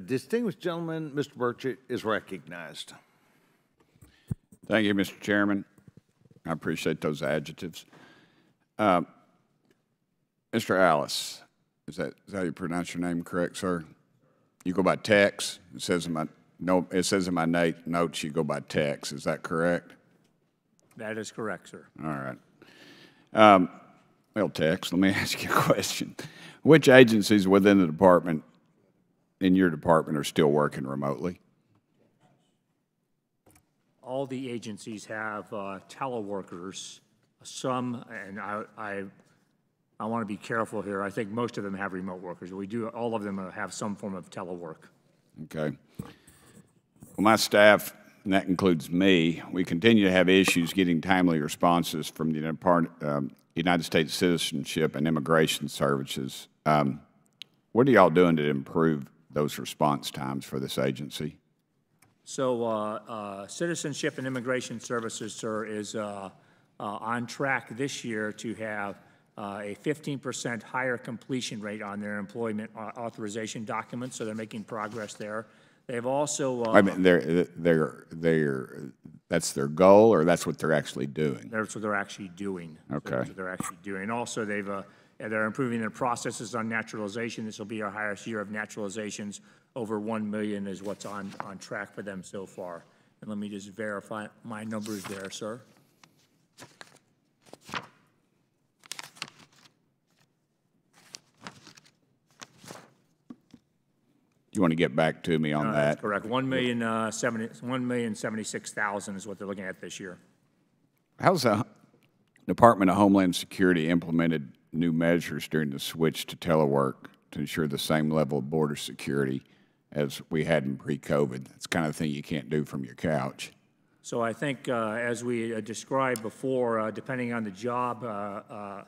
distinguished gentleman, Mr. Burchett, is recognized. Thank you, Mr. Chairman. I appreciate those adjectives. Mr. Alice, is that how you pronounce your name correct, sir? You go by Tex. It says in my notes you go by Tex. Is that correct? That is correct, sir. All right. Well, Tex, let me ask you a question. Which agencies within the department, in your department, are still working remotely? All the agencies have teleworkers. Some, and I want to be careful here. I think most of them have remote workers. All of them have some form of telework. Okay. Well, my staff, and that includes me, we continue to have issues getting timely responses from the United States Citizenship and Immigration Services. What are y'all doing to improve those response times for this agency? So Citizenship and Immigration Services, sir, is on track this year to have a 15% higher completion rate on their employment authorization documents, so they're making progress there. They've also... I mean, that's their goal, or that's what they're actually doing? That's what they're actually doing. Okay. That's what they're actually doing. Also, they're improving their processes on naturalization. This will be our highest year of naturalizations. Over 1 million is what's on track for them so far. And let me just verify my numbers there, sir. You want to get back to me on that? That's correct. 1,076,000 is what they're looking at this year. How's the Department of Homeland Security implemented new measures during the switch to telework to ensure the same level of border security as we had in pre-COVID? That's the kind of thing you can't do from your couch. So I think, as we described before, depending on the job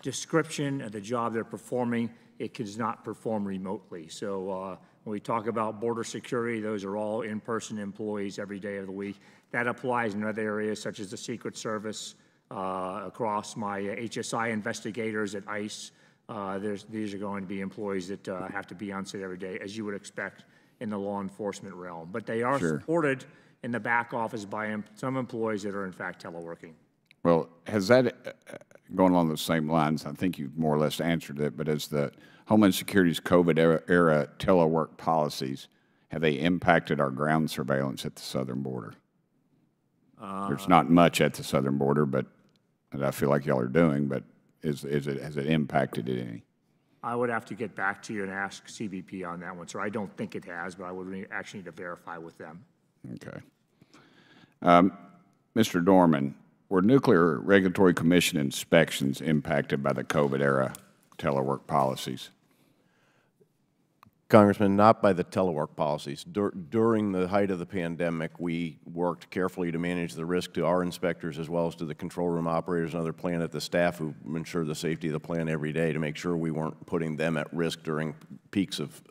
description of the job they're performing, it does not perform remotely. So when we talk about border security, those are all in-person employees every day of the week. That applies in other areas such as the Secret Service, across my HSI investigators at ICE. These are going to be employees that have to be on site every day, as you would expect in the law enforcement realm. But they are supported in the back office by some employees that are in fact teleworking. Well, has that, going along those same lines, I think you've more or less answered it, but as the Homeland Security's COVID era telework policies, have they impacted our ground surveillance at the southern border? There's not much at the southern border, but that I feel like y'all are doing, but has it impacted it any? I would have to get back to you and ask CBP on that one, sir. I don't think it has, but I would actually need to verify with them. Okay. Mr. Dorman, were Nuclear Regulatory Commission inspections impacted by the COVID era telework policies? Congressman, not by the telework policies. During the height of the pandemic, we worked carefully to manage the risk to our inspectors as well as to the control room operators and other plant at the staff who ensure the safety of the plant every day to make sure we weren't putting them at risk during peaks of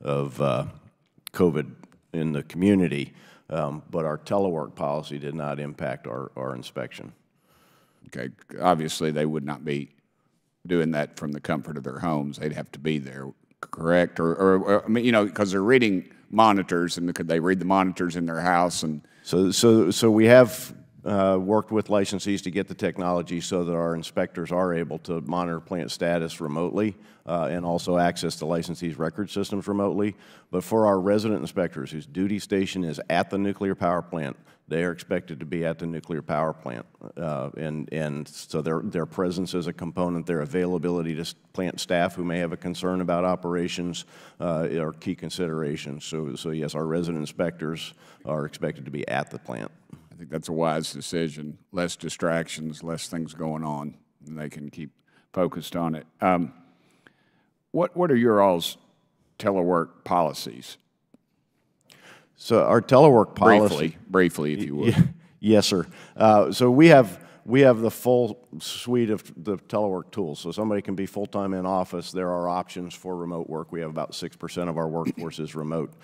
COVID in the community. But our telework policy did not impact our inspection. Okay. Obviously, they would not be doing that from the comfort of their homes. They'd have to be there, correct? Or I mean, you know, because they're reading monitors, and could they read the monitors in their house? And so we have worked with licensees to get the technology so that our inspectors are able to monitor plant status remotely and also access the licensees' record systems remotely. But for our resident inspectors whose duty station is at the nuclear power plant, they are expected to be at the nuclear power plant. And so their presence is a component, their availability to plant staff who may have a concern about operations are key considerations. So yes, our resident inspectors are expected to be at the plant. I think that's a wise decision. Less distractions, less things going on, and they can keep focused on it. What are your all's telework policies? So our telework policy, briefly, if you would. Yes, sir. So we have the full suite of the telework tools. So somebody can be full-time in office. There are options for remote work. We have about 6% of our workforce is remote.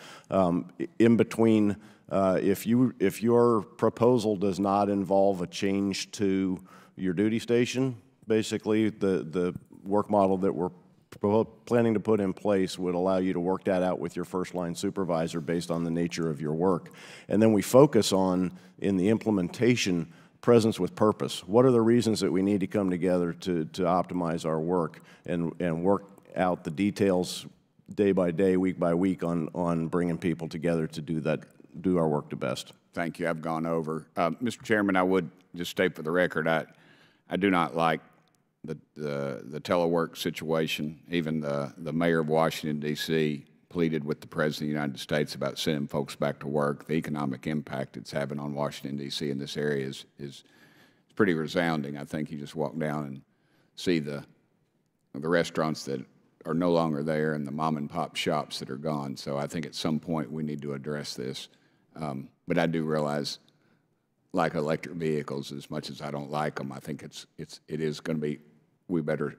In between, if your proposal does not involve a change to your duty station, basically the work model that we're planning to put in place would allow you to work that out with your first-line supervisor based on the nature of your work. And then we focus on, in the implementation, presence with purpose. What are the reasons that we need to come together to optimize our work and work out the details day by day, week by week on bringing people together to do our work the best. Thank you. I've gone over. Mr. Chairman, I would just state for the record, I do not like the telework situation. Even the mayor of Washington, D.C. pleaded with the President of the United States about sending folks back to work. The economic impact it's having on Washington, D.C. in this area is pretty resounding. I think you just walk down and see the restaurants that are no longer there and the mom and pop shops that are gone. So I think at some point we need to address this. But I do realize, like electric vehicles, as much as I don't like them, I think it is going to be, we better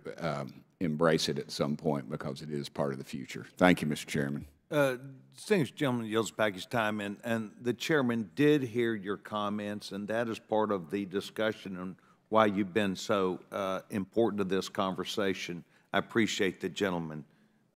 embrace it at some point because it is part of the future. Thank you, Mr. Chairman. Distinguished gentleman yields back his time, and the chairman did hear your comments, and that is part of the discussion on why you've been so important to this conversation. I appreciate the gentleman